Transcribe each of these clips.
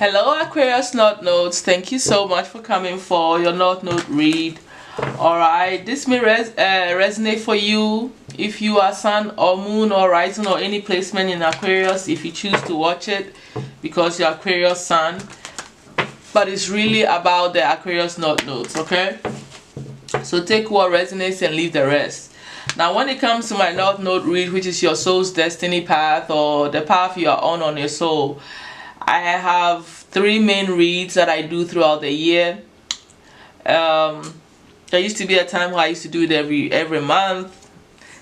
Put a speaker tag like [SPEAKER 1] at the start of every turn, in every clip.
[SPEAKER 1] Hello Aquarius NorthNodes, thank you so much for coming for your NorthNode read. Alright, this may resonate for you if you are sun or moon or rising or any placement in Aquarius, if you choose to watch it because you're Aquarius sun. But it's really about the Aquarius NorthNodes, okay? So take what resonates and leave the rest. Now when it comes to my NorthNode read, which is your soul's destiny path or the path you are on your soul, I have 3 main reads that I do throughout the year. There used to be a time where I used to do it every month,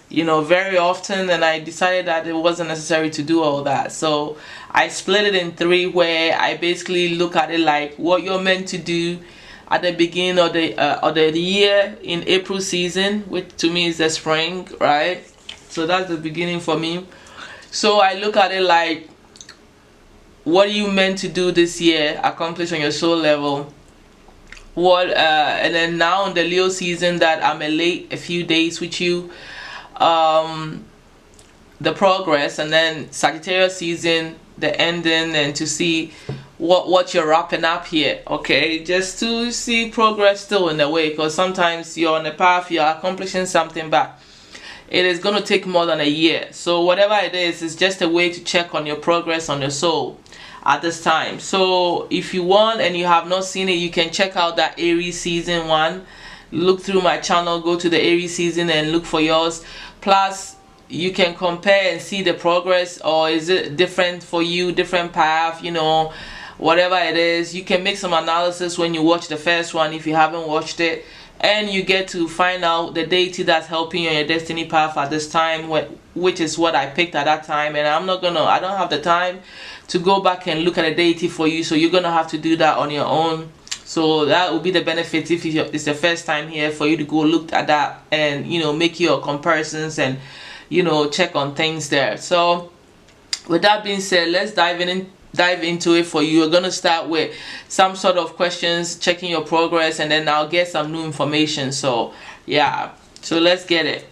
[SPEAKER 1] you know, very often, and I decided that it wasn't necessary to do all that. So I split it in 3, where I basically look at it like what you're meant to do at the beginning of the year in April season, which to me is the spring, right? So that's the beginning for me. So I look at it like, what are you meant to do this year, accomplish on your soul level? And then now in the Leo season that I'm a few days with you, the progress, and then Sagittarius season, the ending, and to see what you're wrapping up here, okay? Just to see progress still in a way, because sometimes you're on a path, you're accomplishing something, but it is going to take more than a year. So whatever it is, it's just a way to check on your progress on your soul at this time. So if you want and you have not seen it, you can check out that Aries season 1. Look through my channel, go to the Aries season and look for yours. Plus you can compare and see the progress, or is it different for you, different path, you know, whatever it is. You can make some analysis when you watch the first one if you haven't watched it, and you get to find out the deity that's helping you on your destiny path at this time, which is what I picked at that time. And I don't have the time to go back and look at a deity for you, so you're gonna have to do that on your own. So that will be the benefit if it's the first time here, for you to go look at that and, you know, make your comparisons and, you know, check on things there. So with that being said, let's dive into it for you. We're gonna start with some sort of questions, checking your progress, and then I'll get some new information. So yeah, so let's get it.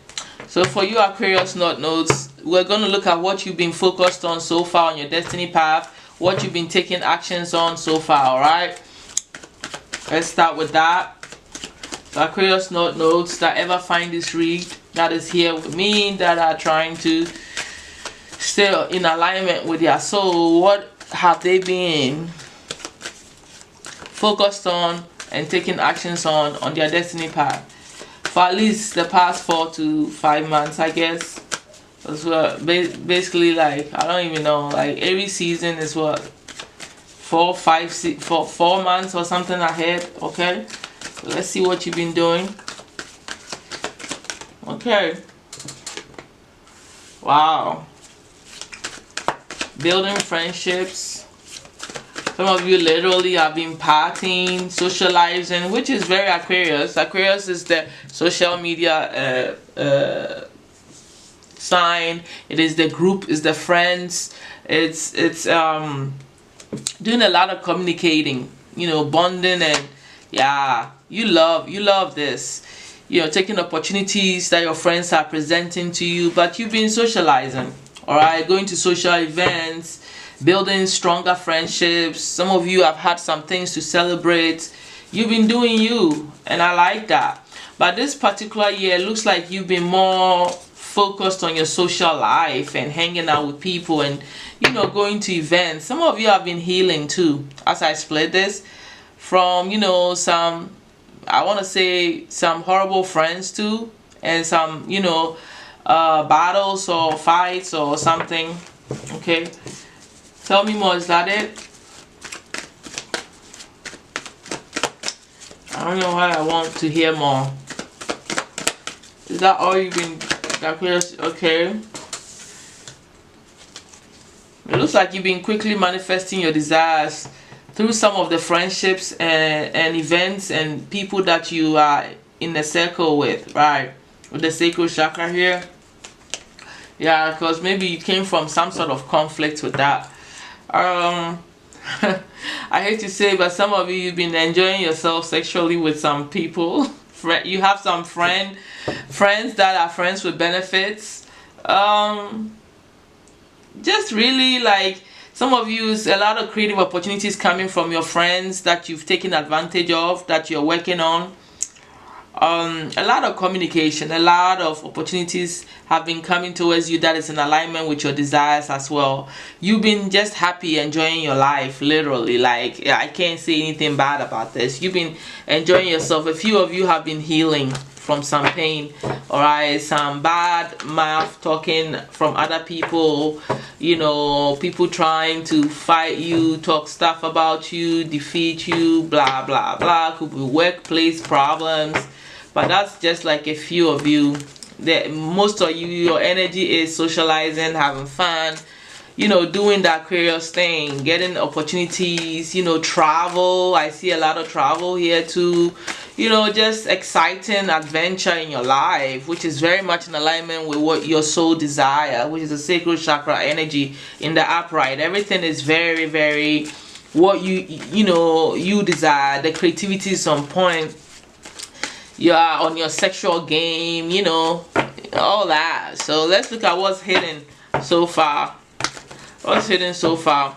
[SPEAKER 1] So for you Aquarius NorthNodes, we're going to look at what you've been focused on so far on your destiny path, what you've been taking actions on so far. All right, let's start with that. So Aquarius NorthNodes that ever find this read, that is here with me, that are trying to stay in alignment with their soul, what have they been focused on and taking actions on their destiny path for at least the past 4 to 5 months, I guess. As well, basically, like, I don't even know, like every season is what, 4 months or something ahead. Okay, so let's see what you've been doing. Okay, wow, building friendships. Some of you literally have been partying, socializing, which is very Aquarius. Aquarius is the social media sign. It is the group, is the friends. It's doing a lot of communicating, you know, bonding, and yeah, you love this, you know, taking opportunities that your friends are presenting to you, but you've been socializing, all right, going to social events, building stronger friendships. Some of you have had some things to celebrate. You've been doing you, and I like that. But this particular year looks like you've been more focused on your social life and hanging out with people and, you know, going to events. Some of you have been healing too, as I split this from, you know, some, I want to say, some horrible friends too, and some, you know, battles or fights or something. Okay, tell me more. Is that it? I don't know why I want to hear more. Is that all you've been? Okay, it looks like you've been quickly manifesting your desires through some of the friendships and events and people that you are in a circle with, right? With the sacral chakra here, yeah, because maybe you came from some sort of conflict with that. I hate to say, but some of you've been enjoying yourself sexually with some people. You have some friends that are friends with benefits. Just really like Some of you, is a lot of creative opportunities coming from your friends that you've taken advantage of, that you're working on. A lot of communication, a lot of opportunities have been coming towards you that is in alignment with your desires as well. You've been just happy, enjoying your life, literally. Like, I can't say anything bad about this. You've been enjoying yourself. A few of you have been healing from some pain, all right, some bad mouth talking from other people, you know, people trying to fight you, talk stuff about you, defeat you, blah blah blah. Could be workplace problems, but that's just like a few of you. That most of you, your energy is socializing, having fun, you know, doing that Aquarius thing, getting opportunities, you know, travel. I see a lot of travel here too, you know, just exciting adventure in your life, which is very much in alignment with what your soul desire, which is the sacral chakra energy in the upright. Everything is very, very what you know, you desire. The creativity is on point. You are on your sexual game, you know, all that. So let's look at what's hidden so far. What's hidden so far?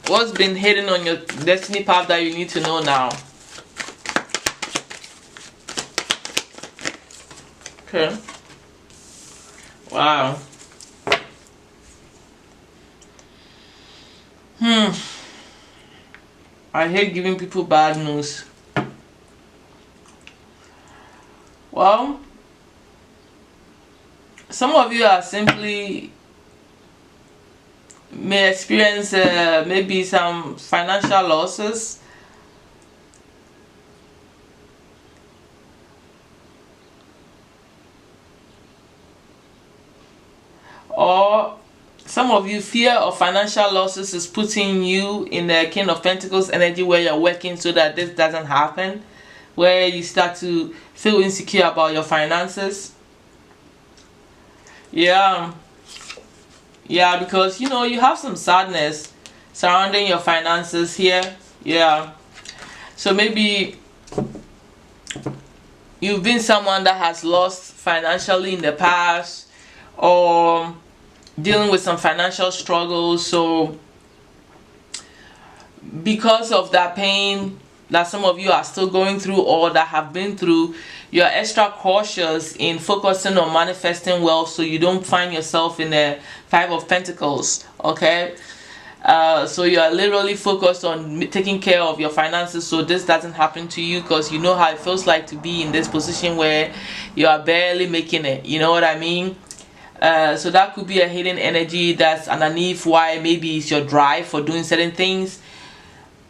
[SPEAKER 1] What's been hidden on your destiny path that you need to know now? Okay. Wow. I hate giving people bad news. Well, some of you are simply may experience maybe some financial losses. Or some of you, fear of financial losses is putting you in the King of Pentacles energy, where you're working so that this doesn't happen, where you start to feel insecure about your finances. Yeah, because you know you have some sadness surrounding your finances here. Yeah, so maybe you've been someone that has lost financially in the past, or dealing with some financial struggles. So because of that pain that some of you are still going through or that have been through, you're extra cautious in focusing on manifesting wealth, so you don't find yourself in the Five of Pentacles. Okay, so you're literally focused on taking care of your finances so this doesn't happen to you, because you know how it feels like to be in this position where you are barely making it. You know what I mean? So that could be a hidden energy that's underneath why maybe it's your drive for doing certain things,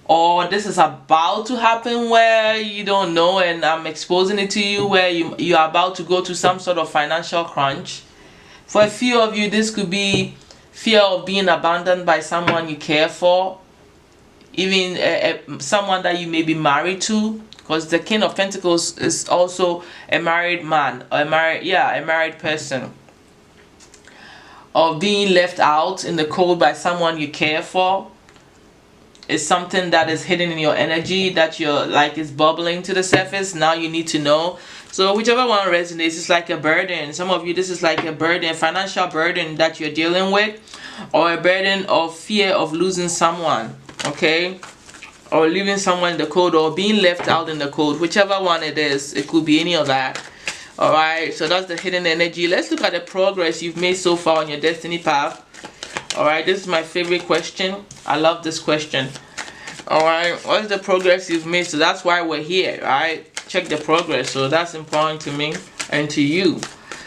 [SPEAKER 1] or this is about to happen where you don't know, and I'm exposing it to you, where you are about to go to some sort of financial crunch. For a few of you, this could be fear of being abandoned by someone you care for, even someone that you may be married to, because the King of Pentacles is also a married man, or a married person. Of being left out in the cold by someone you care for is something that is hidden in your energy, that you're like is bubbling to the surface. Now you need to know. So whichever one resonates, it's like a burden. Some of you, this is like a burden, financial burden that you're dealing with, or a burden of fear of losing someone, okay, or leaving someone in the cold, or being left out in the cold. Whichever one it is, it could be any of that. All right, so that's the hidden energy. Let's look at the progress you've made so far on your destiny path. All right, this is my favorite question. I love this question. All right, what's the progress you've made? So that's why we're here, right? Check the progress. So that's important to me and to you.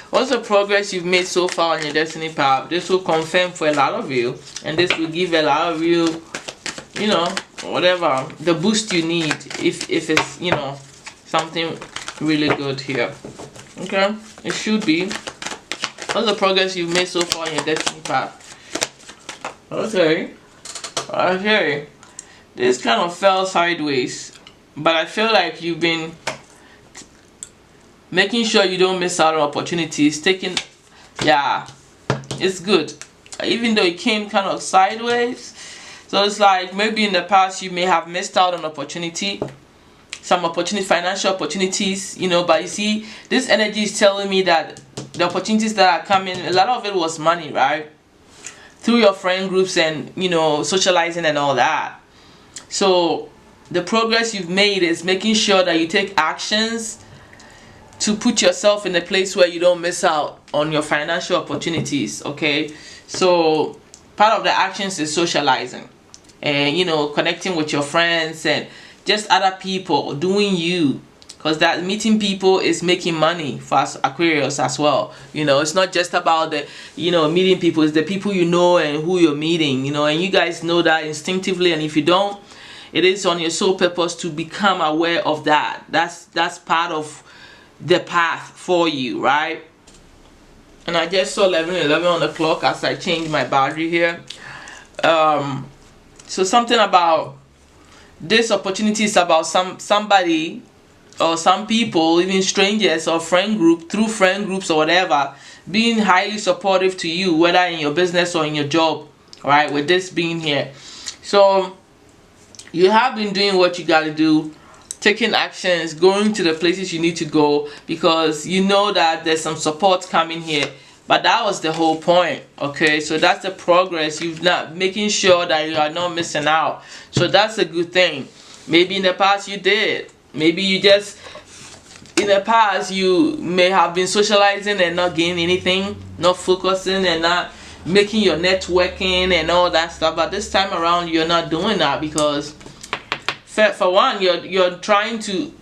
[SPEAKER 1] What's the progress you've made so far on your destiny path? This will confirm for a lot of you, and this will give a lot of you, you know, whatever, the boost you need, if it's, you know, something really good here. Okay, it should be. What's the progress you've made so far on your destiny path? Okay, this kind of fell sideways, but I feel like you've been making sure you don't miss out on opportunities, yeah, it's good, even though it came kind of sideways. So it's like maybe in the past you may have missed out on some opportunity, financial opportunities, you know, but you see, this energy is telling me that the opportunities that are coming, a lot of it was money, right? Through your friend groups and, you know, socializing and all that. So the progress you've made is making sure that you take actions to put yourself in a place where you don't miss out on your financial opportunities. Okay, so part of the actions is socializing and, you know, connecting with your friends and just other people, doing you, because that meeting people is making money for us Aquarius as well. You know, it's not just about the, you know, meeting people, it's the people you know and who you're meeting, you know, and you guys know that instinctively, and if you don't, it is on your sole purpose to become aware of that. That's part of the path for you, right? And I just saw 11:11 on the clock as I changed my battery here. So something about this opportunity is about somebody or some people, even strangers or friend group, through friend groups or whatever, being highly supportive to you, whether in your business or in your job, right? With this being here, so you have been doing what you got to do, taking actions, going to the places you need to go, because you know that there's some support coming here. But that was the whole point. Okay, so that's the progress. You've not making sure that you are not missing out. So that's a good thing. Maybe in the past you did. Maybe you just, in the past you may have been socializing and not gaining anything, not focusing and not making your networking and all that stuff. But this time around you're not doing that, because for one, you're trying to,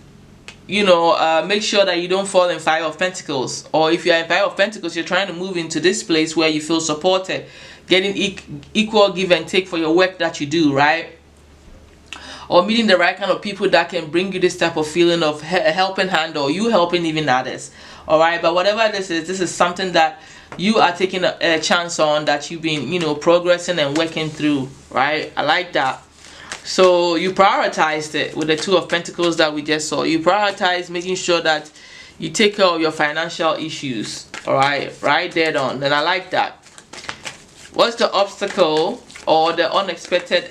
[SPEAKER 1] you know, make sure that you don't fall in Five of Pentacles. Or if you're in Five of Pentacles, you're trying to move into this place where you feel supported, getting equal give and take for your work that you do, right? Or meeting the right kind of people that can bring you this type of feeling of a helping hand, or you helping even others. All right, but whatever this is something that you are taking a chance on, that you've been, you know, progressing and working through, right? I like that. So you prioritized it with the Two of Pentacles that we just saw. You prioritize making sure that you take care of your financial issues. All right, right dead on. And I like that. What's the obstacle or the unexpected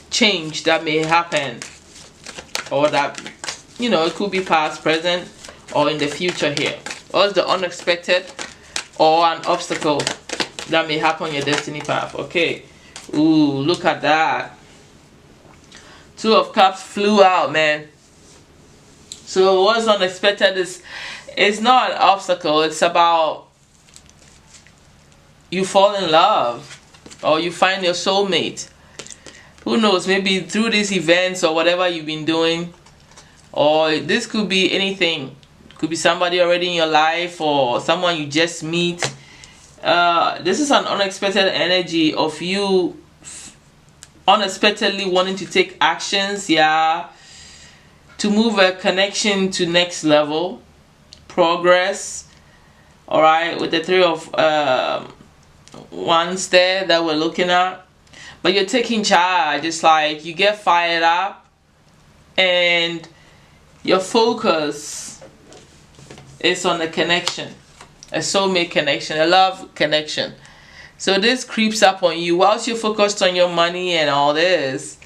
[SPEAKER 1] change that may happen, or that, you know, it could be past, present, or in the future here? What's the unexpected or an obstacle that may happen on your destiny path? Okay. Ooh, look at that. Two of Cups flew out, man. So what's unexpected is, it's not an obstacle. It's about you fall in love, or you find your soulmate. Who knows, maybe through these events or whatever you've been doing, or this could be anything. It could be somebody already in your life or someone you just meet. This is an unexpected energy of you unexpectedly wanting to take actions, yeah, to move a connection to next level, progress. All right, with the Three of Wands there that we're looking at. But you're taking charge. It's like you get fired up and your focus is on the connection, a soulmate connection, a love connection. So this creeps up on you whilst you're focused on your money and all this,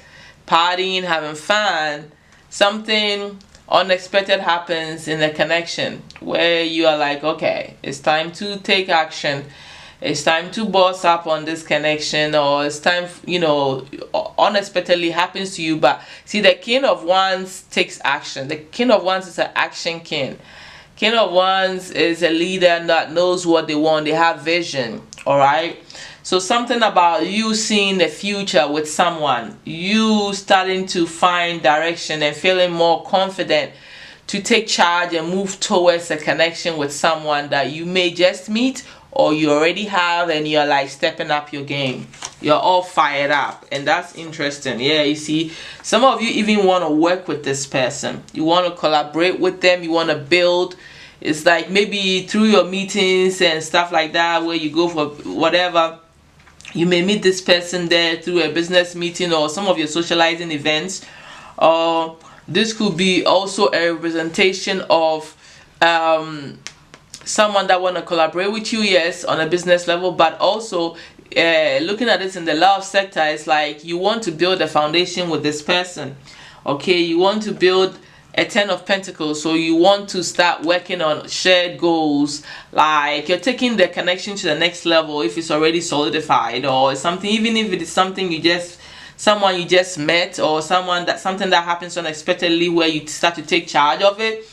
[SPEAKER 1] partying, having fun. Something unexpected happens in the connection where you are like, okay, it's time to take action. It's time to boss up on this connection, or it's time, you know, unexpectedly happens to you. But see, the King of Wands takes action. The King of Wands is an action king. King of Wands is a leader that knows what they want. They have vision. All right. So something about you seeing the future with someone, you starting to find direction and feeling more confident to take charge and move towards a connection with someone that you may just meet, or you already have, and you're like stepping up your game. You're all fired up, and that's interesting. Yeah, you see, some of you even want to work with this person. You want to collaborate with them. You want to build. It's like maybe through your meetings and stuff like that, where you go for whatever, you may meet this person there through a business meeting or some of your socializing events. This could be also a representation of someone that want to collaborate with you, yes, on a business level, but also looking at this in the love sector, it's like you want to build a foundation with this person. Okay, you want to build a 10 of Pentacles. So you want to start working on shared goals, like you're taking the connection to the next level if it's already solidified, or something, even if it is something someone you just met, or something that happens unexpectedly where you start to take charge of it.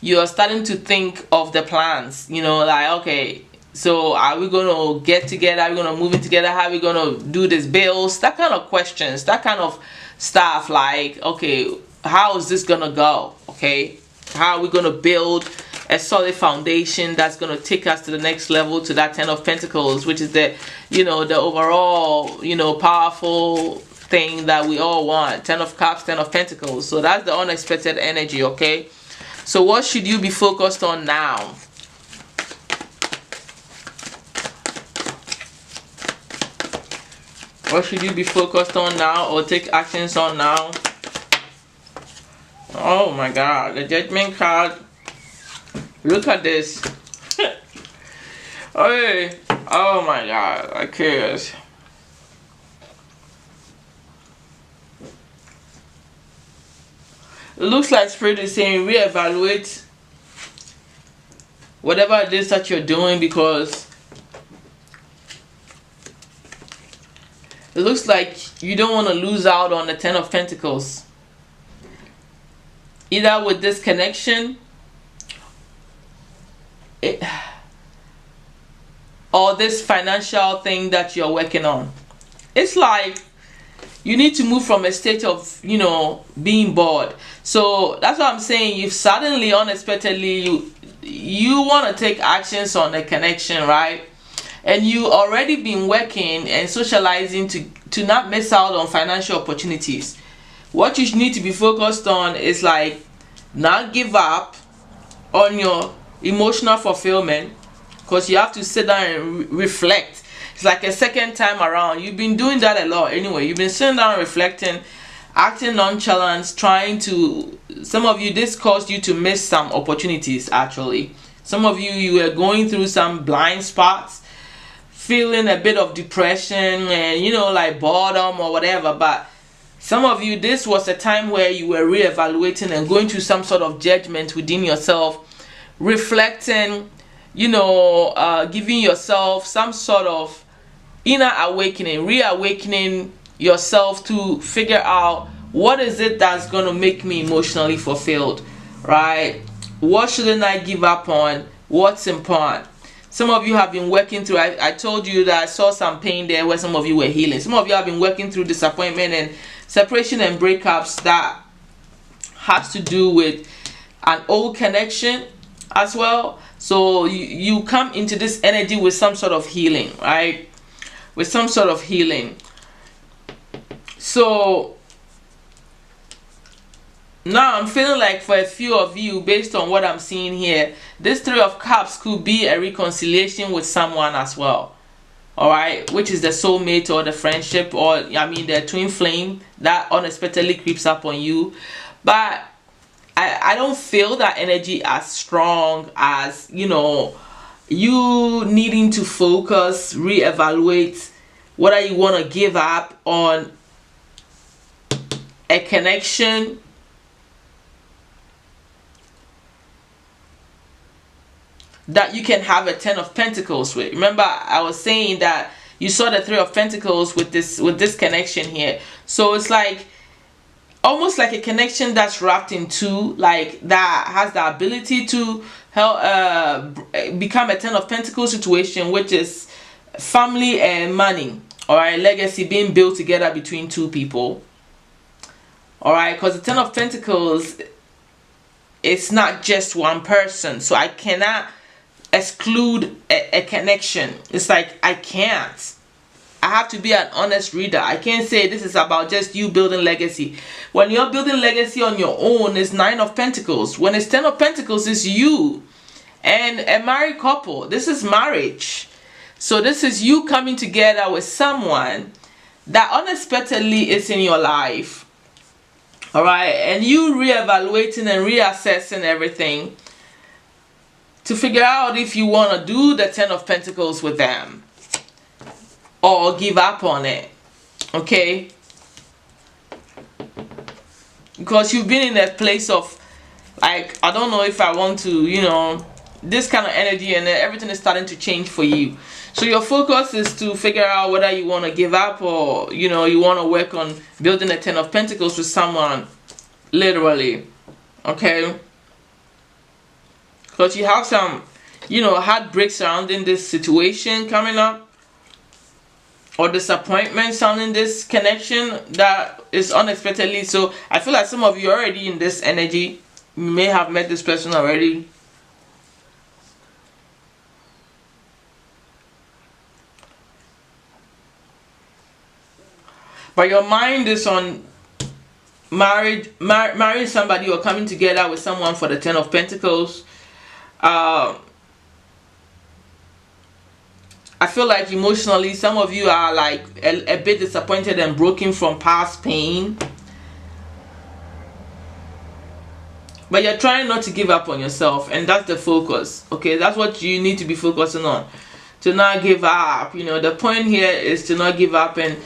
[SPEAKER 1] You're starting to think of the plans, like, okay, so are we gonna get together, are we gonna move in together, how are we gonna do this bills, that kind of questions, that kind of stuff. Like, okay, how is this gonna go? Okay, how are we gonna build a solid foundation that's gonna take us to the next level, to that 10 of Pentacles, which is the the overall powerful thing that we all want. 10 of Cups, 10 of Pentacles. So that's the unexpected energy. Okay, so what should you be focused on now? What should you be focused on now, or take actions on now? Oh my God, the Judgment card. Look at this. Hey, oh my God, I cares. It looks like Spirit is saying reevaluate whatever it is that you're doing, because it looks like you don't want to lose out on the 10 of Pentacles. Either with this connection or this financial thing that you're working on. It's like you need to move from a state of, being bored. So that's what I'm saying. If suddenly, unexpectedly, you want to take actions on a connection, right? And you already been working and socializing to not miss out on financial opportunities. What you need to be focused on is like not give up on your emotional fulfillment, because you have to sit down and reflect. It's like a second time around. You've been doing that a lot anyway. You've been sitting down, reflecting, acting nonchalant, trying to, some of you, this caused you to miss some opportunities. Actually, some of you were going through some blind spots, feeling a bit of depression and like boredom or whatever. But some of you, this was a time where you were reevaluating and going through some sort of judgment within yourself, reflecting, giving yourself some sort of inner awakening, reawakening yourself to figure out what is it that's going to make me emotionally fulfilled, right? What shouldn't I give up on? What's important? Some of you have been working through, I told you that I saw some pain there where some of you were healing. Some of you have been working through disappointment and separation and breakups that has to do with an old connection as well. So you come into this energy with some sort of healing, right? With some sort of healing. So now I'm feeling like for a few of you, based on what I'm seeing here, this 3 of Cups could be a reconciliation with someone as well. Alright, which is the soulmate or the friendship, or the twin flame that unexpectedly creeps up on you. But I don't feel that energy as strong as, you needing to focus, reevaluate whether you want to give up on a connection that you can have a 10 of Pentacles with. Remember, I was saying that you saw the 3 of Pentacles with this connection here. So it's like almost like a connection that's wrapped in two, like that has the ability to help become a 10 of Pentacles situation, which is family and money. All right, legacy being built together between two people. All right, because the 10 of Pentacles, it's not just one person, so I cannot exclude a connection. It's like I can't. I have to be an honest reader. I can't say this is about just you building legacy. When you're building legacy on your own, it's 9 of Pentacles. When it's 10 of Pentacles, it's you and a married couple. This is marriage. So this is you coming together with someone that unexpectedly is in your life. All right, and you reevaluating and reassessing everything to figure out if you want to do the 10 of Pentacles with them or give up on it. Okay, because you've been in a place of Like, I don't know if I want to, this kind of energy, and then everything is starting to change for you. So your focus is to figure out whether you want to give up, or you want to work on building a 10 of Pentacles with someone, literally. Okay, because you have some heartbreak surrounding this situation coming up, or disappointment surrounding this connection that is unexpectedly. So I feel like some of you are already in this energy. You may have met this person already. But your mind is on marrying somebody, or coming together with someone for the 10 of Pentacles. I feel like emotionally, some of you are like a bit disappointed and broken from past pain. But you're trying not to give up on yourself, and that's the focus. Okay, that's what you need to be focusing on. To not give up. The point here is to not give up, and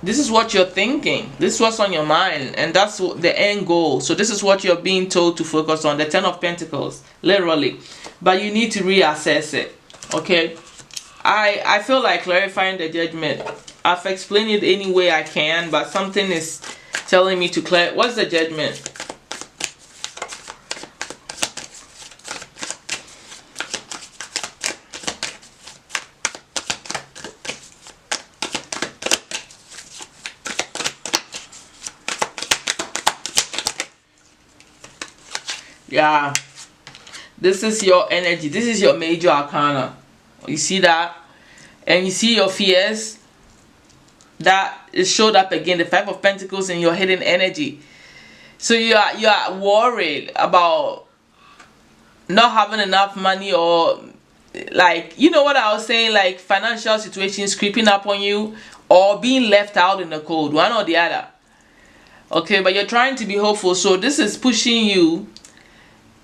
[SPEAKER 1] this is what you're thinking. This is what's on your mind, and that's the end goal. So this is what you're being told to focus on, the 10 of Pentacles, literally. But you need to reassess it. Okay, I feel like clarifying the Judgment. I've explained it any way I can, but something is telling me to clarify. What's the Judgment? Yeah, this is your energy. This is your major arcana. You see that? And you see your fears that is showed up again, the 5 of Pentacles in your hidden energy. So you are worried about not having enough money, or like, what I was saying, like financial situations creeping up on you, or being left out in the cold, one or the other. Okay, but you're trying to be hopeful. So this is pushing you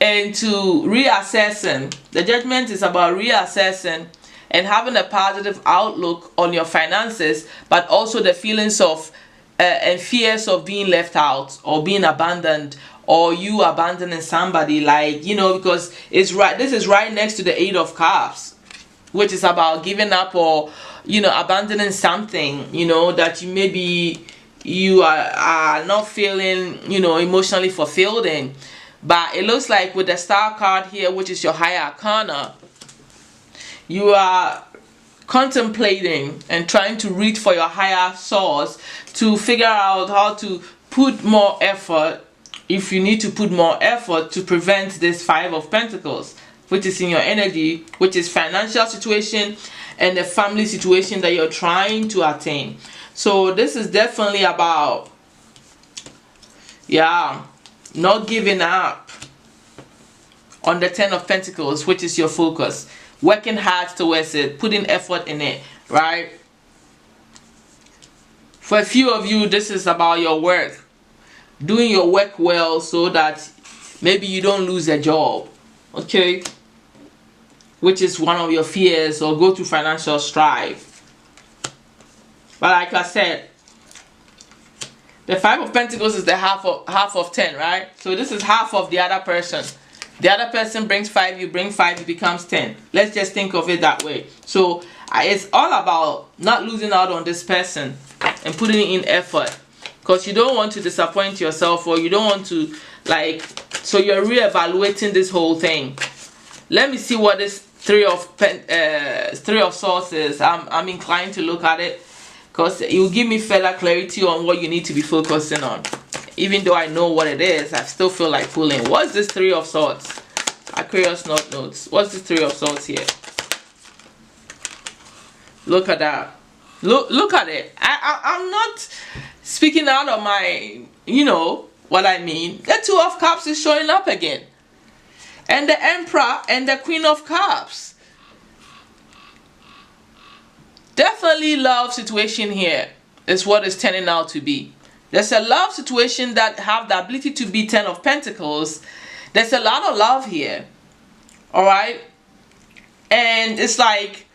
[SPEAKER 1] into reassessing. The Judgment is about reassessing and having a positive outlook on your finances, but also the feelings of and fears of being left out, or being abandoned, or you abandoning somebody, like, because it's right. This is right next to the 8 of Cups, which is about giving up, or abandoning something, that you are not feeling emotionally fulfilled in. But it looks like with the Star card here, which is your high arcana, you are contemplating and trying to reach for your higher source to figure out how to put more effort, if you need to put more effort, to prevent this 5 of Pentacles, which is in your energy, which is financial situation and the family situation that you're trying to attain. So this is definitely about, not giving up on the 10 of Pentacles, which is your focus. Working hard towards it, putting effort in it, right? For a few of you, this is about your work. Doing your work well, so that maybe you don't lose a job, okay? Which is one of your fears, or go through financial strife. But like I said, the 5 of Pentacles is the half of 10, right? So this is half of the other person. The other person brings 5, you bring 5, it becomes 10. Let's just think of it that way. So it's all about not losing out on this person and putting in effort, because you don't want to disappoint yourself, or you don't want to, like, so you're reevaluating this whole thing. Let me see what this 3 of Swords is. I'm inclined to look at it, because it will give me further clarity on what you need to be focusing on. Even though I know what it is, I still feel like pulling. What's this 3 of Swords? Aquarius NorthNode. What's this 3 of Swords here? Look at that. Look at it. I'm not speaking out of my, what I mean. The 2 of Cups is showing up again. And the Emperor and the Queen of Cups. Definitely love situation here is what it's turning out to be. There's a love situation that have the ability to be 10 of Pentacles. There's a lot of love here. Alright? And it's like,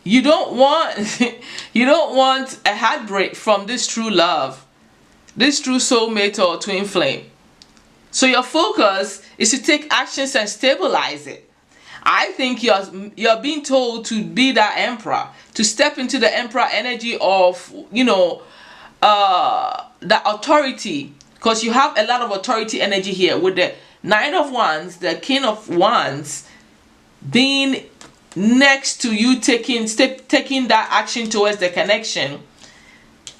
[SPEAKER 1] you don't want a heartbreak from this true love, this true soulmate or twin flame. So your focus is to take actions and stabilize it. I think you're being told to be that emperor, to step into the emperor energy of, you know, the authority, because you have a lot of authority energy here with the Nine of Wands, the King of Wands being next to you, taking that action towards the connection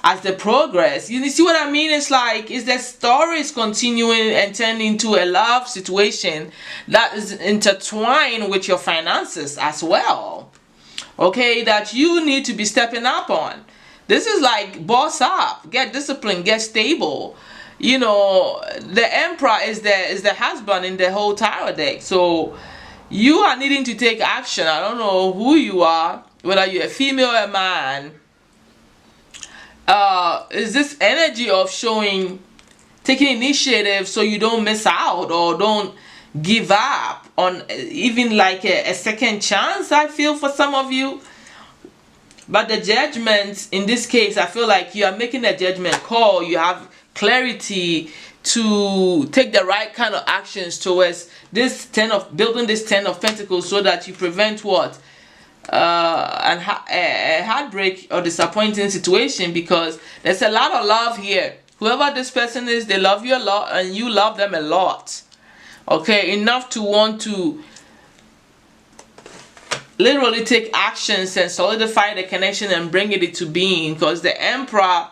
[SPEAKER 1] as the progress. You see what I mean? It's like, is the story is continuing and turning into a love situation that is intertwined with your finances as well. Okay, that you need to be stepping up on. This is like boss up, get disciplined, get stable. You know, the Emperor is the husband in the whole tarot deck. So you are needing to take action. I don't know who you are, whether you're a female or a man. Is this energy of taking initiative so you don't miss out or don't give up on even like a second chance, I feel, for some of you. But the judgment in this case, I feel like you are making a judgment call. You have clarity to take the right kind of actions towards this building this 10 of Pentacles, so that you prevent what? A heartbreak or disappointing situation, because there's a lot of love here. Whoever this person is, they love you a lot and you love them a lot. Okay, enough to want to literally take actions and solidify the connection and bring it into being, because the Emperor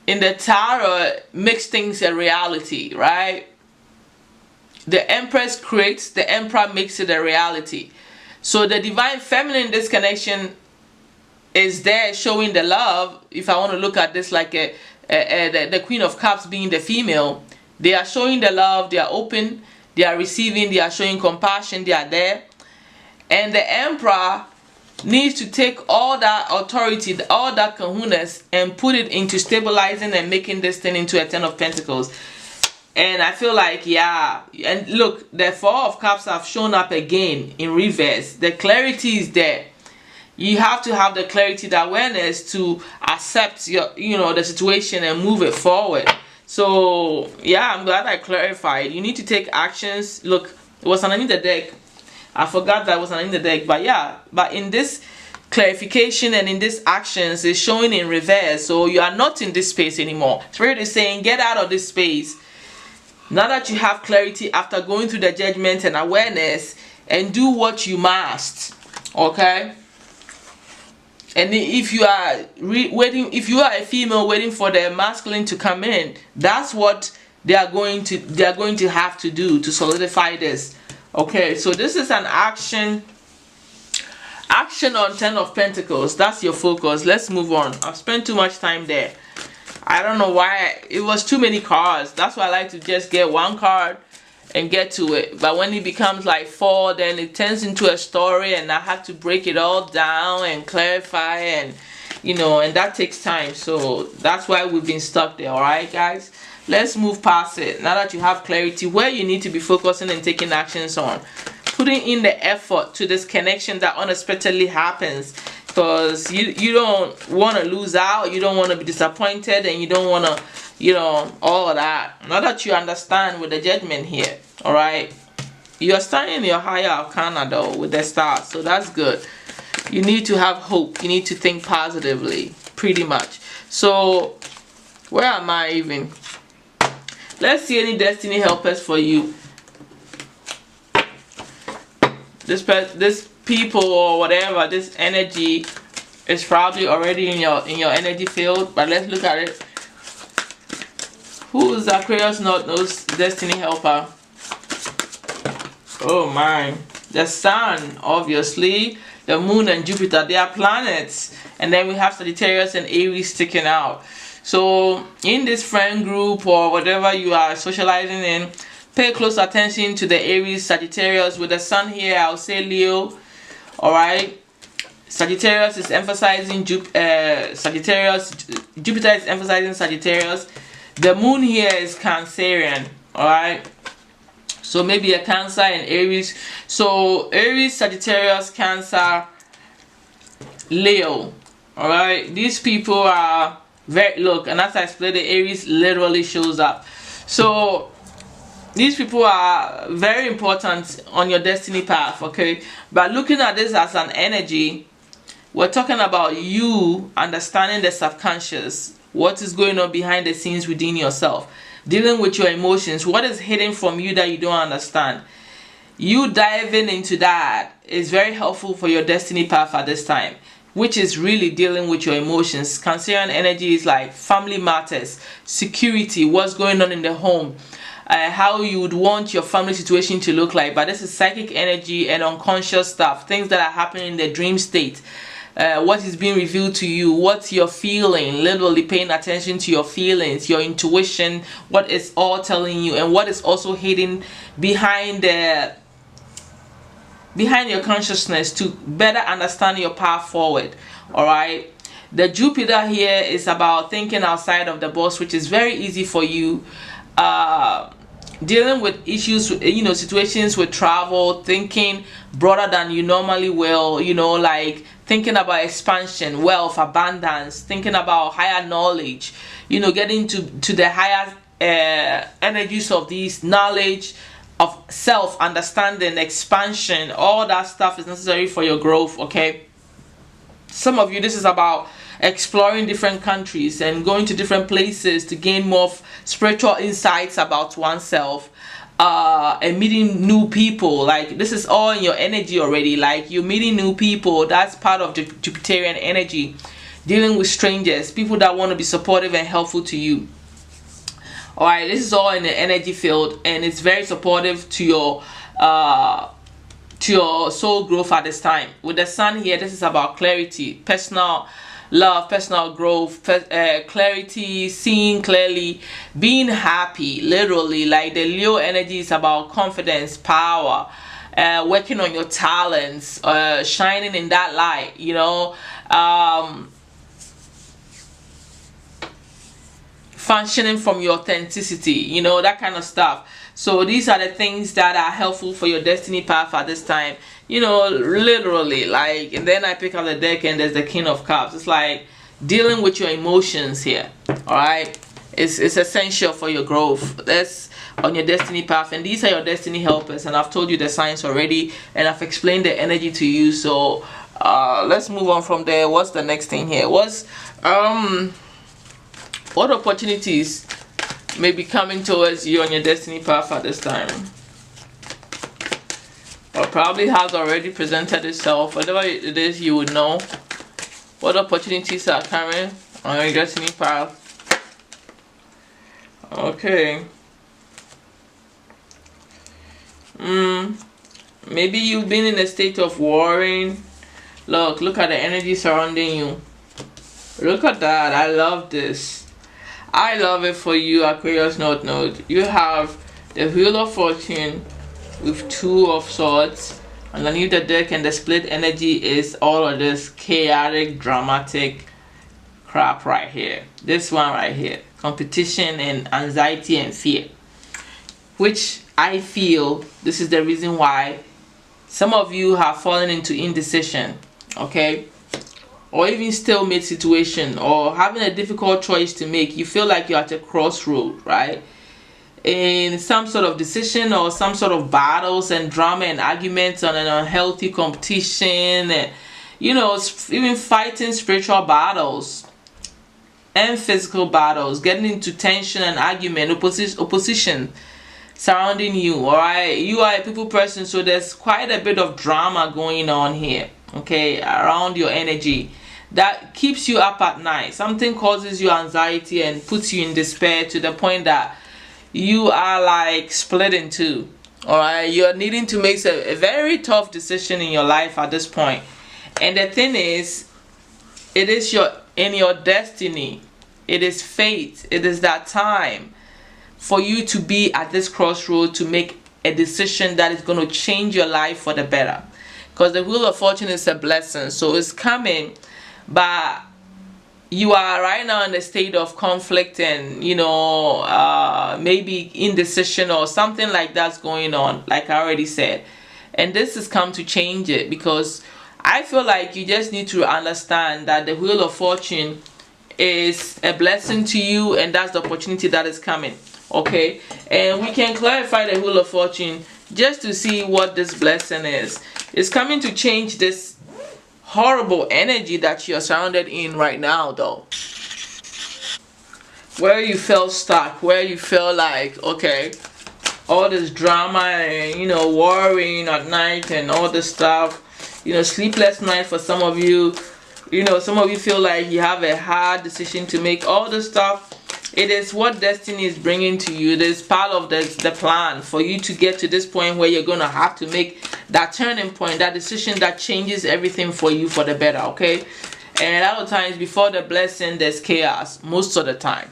[SPEAKER 1] in the tarot makes things a reality, right? The Empress creates, the Emperor makes it a reality. So the divine feminine in this connection is there showing the love. If I want to look at this like the Queen of Cups being the female, they are showing the love, they are open, they are receiving, they are showing compassion, they are there. And the Emperor needs to take all that authority, all that kahunas, and put it into stabilizing and making this thing into a 10 of Pentacles. And I feel like, yeah, and look, the Four of Cups have shown up again in reverse. The clarity is there. You have to have the clarity, the awareness to accept the situation and move it forward. So yeah, I'm glad I clarified. You need to take actions. Look, it was underneath the deck. I forgot that was underneath the deck, but yeah, but in this clarification and in this actions, it's showing in reverse. So you are not in this space anymore. Spirit is saying, get out of this space. Now that you have clarity after going through the judgment and awareness, and do what you must. Okay? And if you are if you are a female waiting for the masculine to come in, that's what they are going to have to do to solidify this. Okay, so this is an action on 10 of Pentacles. That's your focus. Let's move on. I've spent too much time there. I don't know why. It was too many cards. That's why I like to just get one card and get to it. But when it becomes like 4, then it turns into a story, and I have to break it all down and clarify, and and that takes time. So that's why we've been stuck there. All right, guys, let's move past it. Now that you have clarity where you need to be focusing and taking actions on, putting in the effort to this connection that unexpectedly happens, because you don't want to lose out, you don't want to be disappointed, and you don't want to all of that. Now that you understand with the judgment here, all right, you are standing in your higher arcana though with the stars, so that's good. You need to have hope, you need to think positively, pretty much. So where am I even? Let's see any destiny helpers for you. This people or whatever, this energy is probably already in your energy field, but let's look at it. Who is Aquarius NorthNode's destiny helper? Oh my, the sun, obviously, the moon and Jupiter, they are planets, and then we have Sagittarius and Aries sticking out. So in this friend group or whatever you are socializing in, pay close attention to the Aries, Sagittarius. With the sun here, I'll say Leo. Alright, Sagittarius is emphasizing Sagittarius. Jupiter is emphasizing Sagittarius. The moon here is Cancerian. Alright, so maybe a Cancer and Aries. So Aries, Sagittarius, Cancer, Leo. Alright, these people are look, and as I explained, the Aries literally shows up. So these people are very important on your destiny path, okay? But looking at this as an energy, we're talking about you understanding the subconscious, what is going on behind the scenes within yourself, dealing with your emotions, what is hidden from you that you don't understand. You diving into that is very helpful for your destiny path at this time, which is really dealing with your emotions. Cancerian energy is like family matters, security, what's going on in the home, how you would want your family situation to look like. But this is psychic energy and unconscious stuff, things that are happening in the dream state. What is being revealed to you, what you're feeling, literally paying attention to your feelings, your intuition, what is all telling you, and what is also hidden behind your consciousness to better understand your path forward. All right, the Jupiter here is about thinking outside of the box, which is very easy for you. Dealing with issues, situations with travel, thinking broader than you normally will, like thinking about expansion, wealth, abundance, thinking about higher knowledge, getting to the higher energies of these knowledge of self, understanding, expansion. All that stuff is necessary for your growth, okay? Some of you, this is about exploring different countries and going to different places to gain more spiritual insights about oneself, and meeting new people. Like, this is all in your energy already. Like, you're meeting new people. That's part of the Jupiterian energy. Dealing with strangers, people that want to be supportive and helpful to you. All right, this is all in the energy field, and it's very supportive to your soul growth at this time. With the sun here, this is about clarity, personal love, personal growth, clarity, seeing clearly, being happy. Literally, like the Leo energy is about confidence, power, working on your talents, shining in that light, functioning from your authenticity, that kind of stuff. So these are the things that are helpful for your destiny path at this time, literally. Like, and then I pick up the deck and there's the King of Cups. It's like dealing with your emotions here. All right, it's essential for your growth. That's on your destiny path, and these are your destiny helpers, and I've told you the signs already, and I've explained the energy to you. So let's move on from there. What's the next thing here? What opportunities may be coming towards you on your destiny path at this time? Or probably has already presented itself. Whatever it is, you would know what opportunities are coming on your destiny path. Okay. Maybe you've been in a state of worrying. Look at the energy surrounding you. Look at that. I love this. I love it for you, Aquarius NorthNode. You have the Wheel of Fortune with Two of Swords. Underneath the deck, and the split energy is all of this chaotic, dramatic crap right here. This one right here. Competition and anxiety and fear. Which I feel this is the reason why some of you have fallen into indecision. Okay? Or even stalemate situation, or having a difficult choice to make. You feel like you're at a crossroad, right? In some sort of decision, or some sort of battles and drama and arguments on an unhealthy competition, and even fighting spiritual battles and physical battles, getting into tension and argument, opposition surrounding you. All right, you are a people person, so there's quite a bit of drama going on here, okay, around your energy that keeps you up at night. Something causes you anxiety and puts you in despair to the point that you are like split in two. All right, you're needing to make a very tough decision in your life at this point. And the thing is, it is in your destiny. It is fate. It is that time for you to be at this crossroad to make a decision that is going to change your life for the better. Because the Wheel of Fortune is a blessing, so it's coming. But you are right now in a state of conflict and maybe indecision or something like that's going on, like I already said. And this has come to change it, because I feel like you just need to understand that the Wheel of Fortune is a blessing to you, and that's the opportunity that is coming. Okay, and we can clarify the Wheel of Fortune just to see what this blessing is. It's coming to change this horrible energy that you're surrounded in right now, though, where you feel stuck, where you feel like, okay, all this drama and, you know, worrying at night and all this stuff, you know, sleepless night for some of you. You know, some of you feel like you have a hard decision to make. All this stuff, it is what destiny is bringing to you. It is part of the plan for you to get to this point where you're going to have to make that turning point, that decision that changes everything for you for the better, okay? And a lot of times before the blessing, there's chaos most of the time.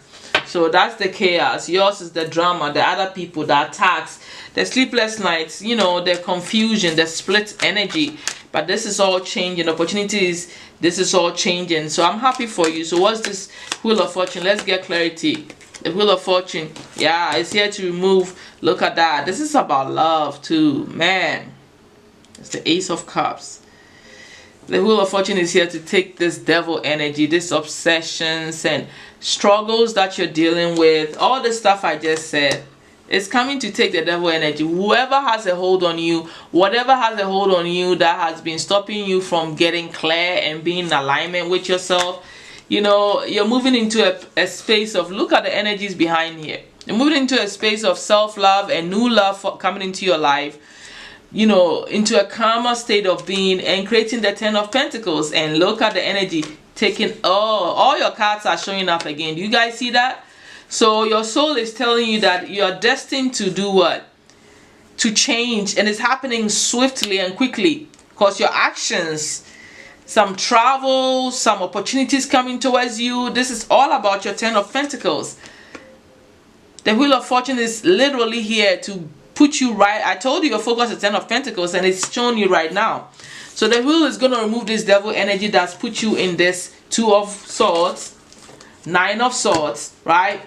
[SPEAKER 1] So that's the chaos. Yours is the drama, the other people, the attacks, the sleepless nights, you know, the confusion, the split energy. But this is all changing. Opportunities, this is all changing. So I'm happy for you. So what's this Wheel of Fortune? Let's get clarity. The Wheel of Fortune, yeah, it's here to remove. Look at that. This is about love too, man. It's the Ace of Cups. The Wheel of Fortune is here to take this devil energy, this obsessions and struggles that you're dealing with, all the stuff I just said. It's coming to take the devil energy. Whoever has a hold on you, whatever has a hold on you that has been stopping you from getting clear and being in alignment with yourself, you know, you're moving into a space of, look at the energies behind here. You're moving into a space of self-love and new love coming into your life. You know, into a calmer state of being and creating the 10 of Pentacles. And look at the energy taking, all your cards are showing up again. Do you guys see that? So your soul is telling you that you're destined to do what? To change, and it's happening swiftly and quickly because your actions, some travel, some opportunities coming towards you. This is all about your 10 of Pentacles. The Wheel of Fortune is literally here to put you right. I told you your focus is 10 of Pentacles and it's showing you right now. So the wheel is going to remove this devil energy that's put you in this 2 of Swords, 9 of Swords, right?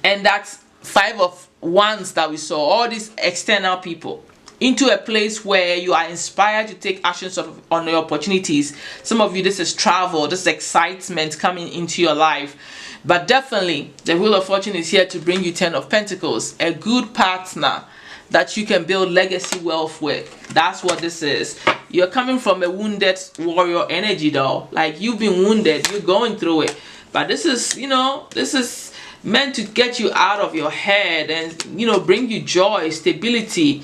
[SPEAKER 1] And that's 5 of Wands that we saw. All these external people into a place where you are inspired to take actions on your opportunities. Some of you, this is travel, this is excitement coming into your life. But definitely, the Wheel of Fortune is here to bring you 10 of Pentacles, a good partner that you can build legacy wealth with. That's what this is. You're coming from a wounded warrior energy though. Like you've been wounded, you're going through it. But this is, you know, this is meant to get you out of your head and, you know, bring you joy, stability.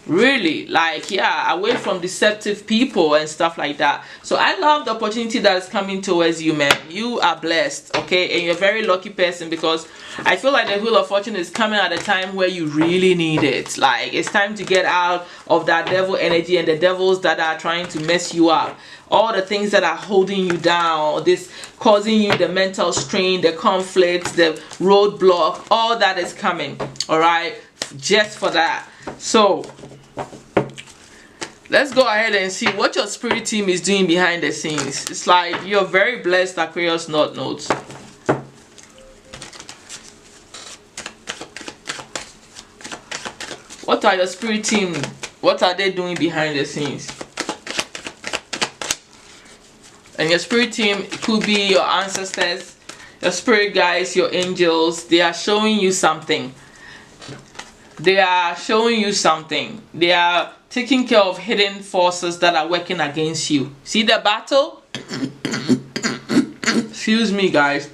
[SPEAKER 1] Really, like, yeah, away from deceptive people and stuff like that. So I love the opportunity that is coming towards you, man. You are blessed, okay? And you're a very lucky person because I feel like the Wheel of Fortune is coming at a time where you really need it. Like, it's time to get out of that devil energy and the devils that are trying to mess you up. All the things that are holding you down, this causing you the mental strain, the conflicts, the roadblock, all that is coming, all right? Just for that. So let's go ahead and see what your spirit team is doing behind the scenes. It's like you're very blessed, Aquarius NorthNode. What are your spirit team? What are they doing behind the scenes? And your spirit team could be your ancestors, your spirit guides, your angels. They are showing you something. They are showing you something. They are taking care of hidden forces that are working against you. See the battle? Excuse me, guys.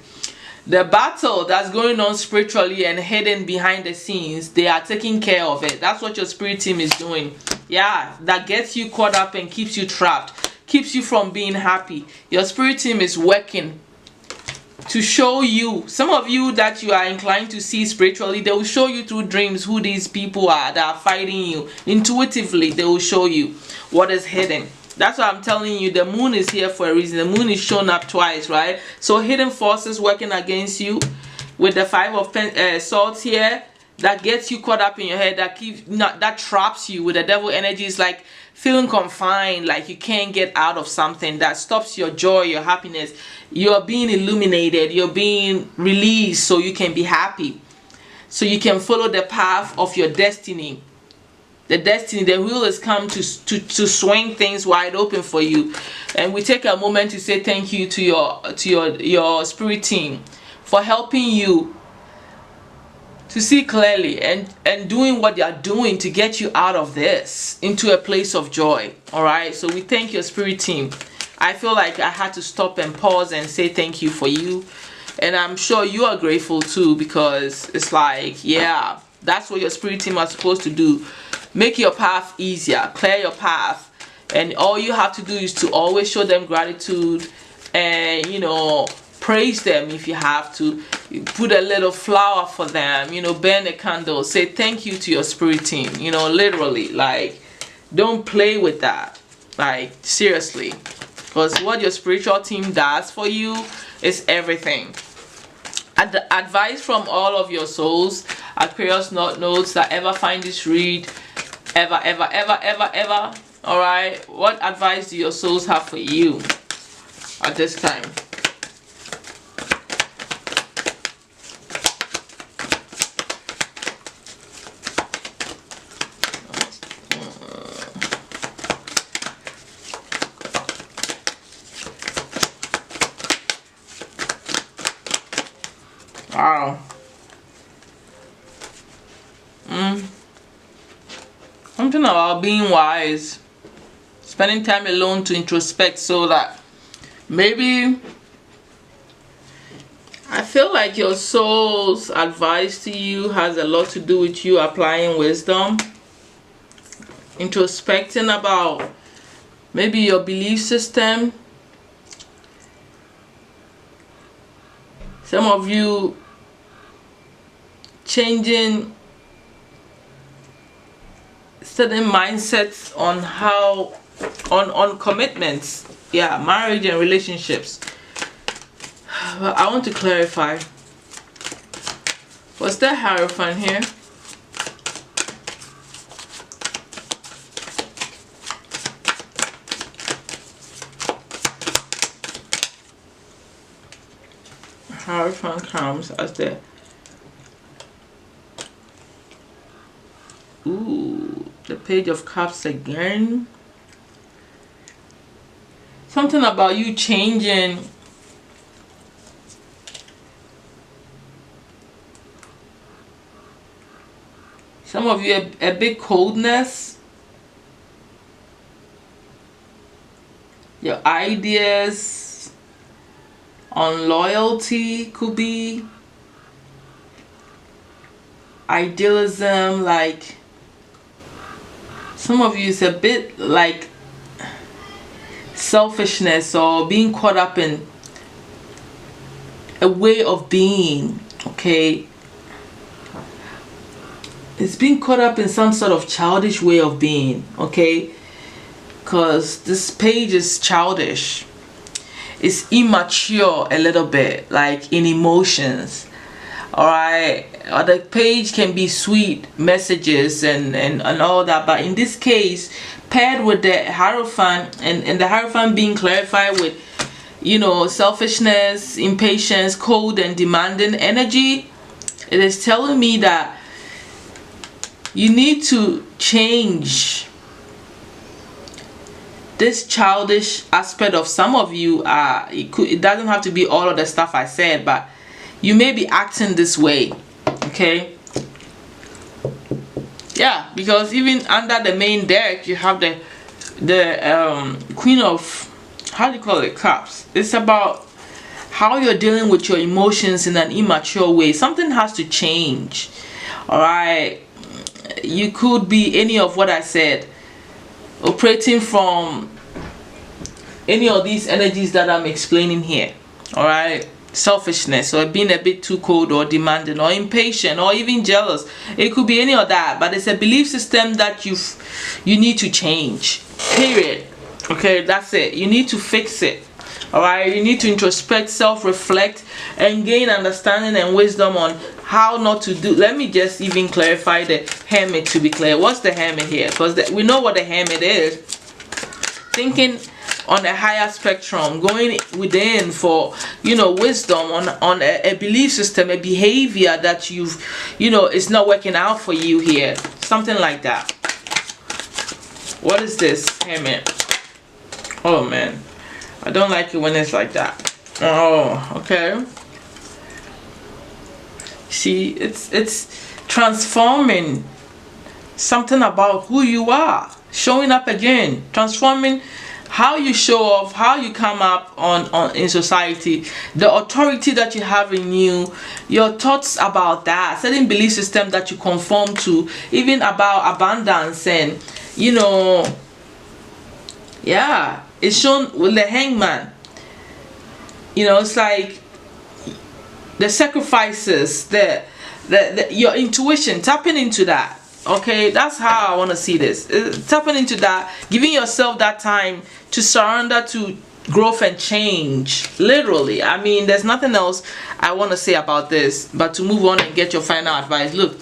[SPEAKER 1] The battle that's going on spiritually and hidden behind the scenes, they are taking care of it. That's what your spirit team is doing. Yeah, that gets you caught up and keeps you trapped, keeps you from being happy. Your spirit team is working to show you, some of you that you are inclined to see spiritually, they will show you through dreams who these people are that are fighting you. Intuitively, they will show you what is hidden. That's why I'm telling you, the moon is here for a reason. The moon is shown up twice, right? So hidden forces working against you with the 5 of Swords here, that gets you caught up in your head, that traps you with the devil energy. Is like feeling confined, like you can't get out of something, that stops your joy, your happiness. You're being illuminated, you're being released so you can be happy, so you can follow the path of your destiny. The destiny, the wheel has come to swing things wide open for you. And we take a moment to say thank you to your spirit team for helping you to see clearly and doing what they are doing to get you out of this into a place of joy. All right, so we thank your spirit team. I feel like I had to stop and pause and say thank you for you, and I'm sure you are grateful too, because it's like, yeah, that's what your spirit team are supposed to do. Make your path easier, clear your path, and all you have to do is to always show them gratitude and, you know, praise them if you have to. Put a little flower for them, you know, burn a candle, say thank you to your spirit team, you know, literally. Like, don't play with that, like, seriously, because what your spiritual team does for you is everything. Advice from all of your souls, Aquarius NorthNodes, that ever find this read, ever. All right, what advice do your souls have for you at this time? Wow. Something about being wise, spending time alone to introspect, so that maybe, I feel like your soul's advice to you has a lot to do with you applying wisdom, introspecting about maybe your belief system. Some of you changing certain mindsets on how on commitments, yeah, marriage and relationships. But I want to clarify, was there Hierophant here? Hierophant comes as the the Page of Cups again. Something about you changing some of you a big coldness, your ideas on loyalty could be idealism. Like, some of you is a bit like selfishness, or being caught up in a way of being, okay? It's being caught up in some sort of childish way of being, okay? Because this page is childish. It's immature a little bit, like in emotions. Alright, the page can be sweet messages and all that, but in this case, paired with the Hierophant, and the Hierophant being clarified with, you know, selfishness, impatience, cold and demanding energy, it is telling me that you need to change this childish aspect of some of you. It doesn't have to be all of the stuff I said, but you may be acting this way, okay? Yeah, because even under the main deck, you have the Queen of, how do you call it, Cups. It's about how you're dealing with your emotions in an immature way. Something has to change, all right? You could be any of what I said, operating from any of these energies that I'm explaining here, all right? Selfishness, or being a bit too cold or demanding or impatient or even jealous. It could be any of that, but it's a belief system that you need to change, period. Okay, that's it. You need to fix it, all right? You need to introspect, self-reflect, and gain understanding and wisdom on how not to do. Let me just even clarify the Hermit to be clear. What's the Hermit here? Because we know what the Hermit is. Thinking on a higher spectrum, going within for, you know, wisdom on a belief system, a behavior that you know is not working out for you here, something like that. What is this, Hermit? Oh man, I don't like it when it's like that. Oh, okay. see, it's transforming something about who you are, showing up again, transforming how you show off, how you come up on in society, the authority that you have in you, your thoughts about that, certain belief system that you conform to, even about abundance. And you know, yeah, it's shown with the Hangman. You know, it's like the sacrifices, the your intuition, tapping into that. Okay, that's how I want to see this. Tapping into that, giving yourself that time to surrender to growth and change. Literally, I mean, there's nothing else I want to say about this but to move on and get your final advice. Look,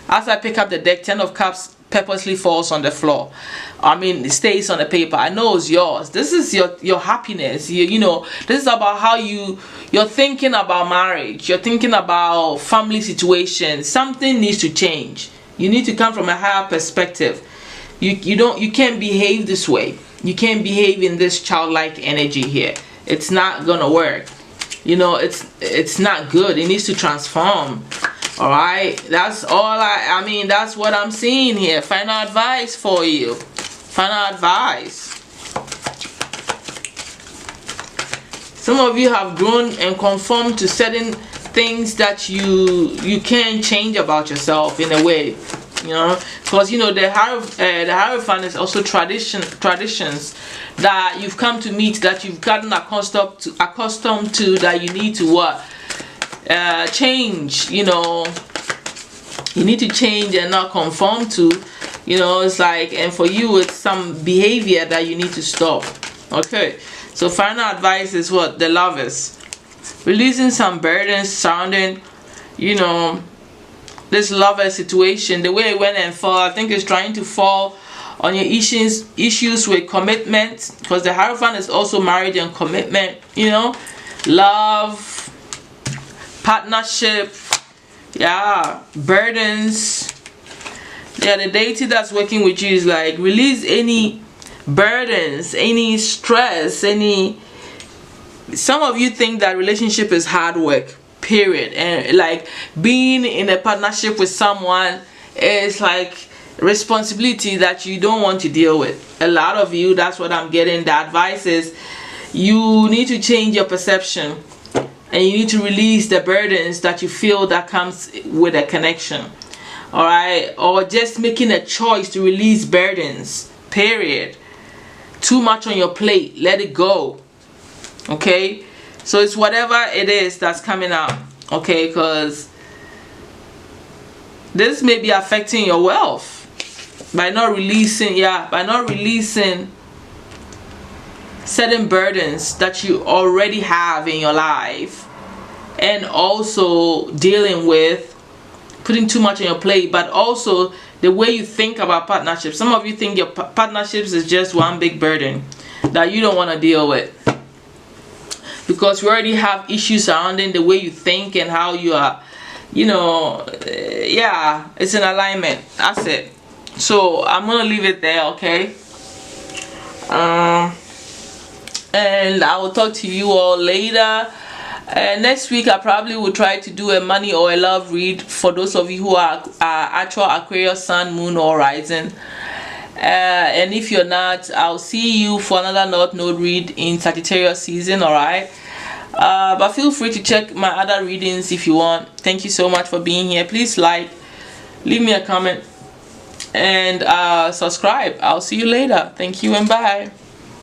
[SPEAKER 1] as I pick up the deck, 10 of Cups purposely falls on the floor. I mean, it stays on the paper. I know it's yours. This is your happiness. You know, this is about how you're thinking about marriage. You're thinking about family situations. Something needs to change. You need to come from a higher perspective. You can't behave this way. You can't behave in this childlike energy here. It's not gonna work. You know, it's not good. It needs to transform. All right, that's all I mean, that's what I'm seeing here. Final advice for you. Final advice. Some of you have grown and conformed to certain things that you can't change about yourself in a way, you know, because you know the Hierophant is also traditions that you've come to meet, that you've gotten accustomed to, that you need to what change. You know, you need to change and not conform to. You know, it's like, and for you it's some behavior that you need to stop. Okay, so final advice is what? The Lovers. Releasing some burdens surrounding, you know, this lover situation. The way it went and fall, I think it's trying to fall on your issues with commitment, because the Hierophant is also marriage and commitment, you know, love, partnership, yeah, burdens. Yeah, the deity that's working with you is like, release any burdens, any stress, any. Some of you think that relationship is hard work, period, and like being in a partnership with someone is like responsibility that you don't want to deal with. A lot of you, that's what I'm getting. The advice is you need to change your perception, and you need to release the burdens that you feel that comes with a connection. All right, or just making a choice to release burdens, period. Too much on your plate, let it go. Okay, so it's whatever it is that's coming out. Okay, because this may be affecting your wealth by not releasing certain burdens that you already have in your life, and also dealing with putting too much on your plate, but also the way you think about partnerships. Some of you think your partnerships is just one big burden that you don't want to deal with, because you already have issues surrounding the way you think and how you are, you know. Yeah, it's an alignment. That's it. So I'm gonna leave it there. Okay, and I will talk to you all later. Next week I probably will try to do a money or a love read for those of you who are actual Aquarius Sun, Moon, or Rising. And if you're not, I'll see you for another North Node read in Sagittarius season. All right, but feel free to check my other readings if you want. Thank you so much for being here. Please like, leave me a comment, and subscribe. I'll see you later. Thank you and bye.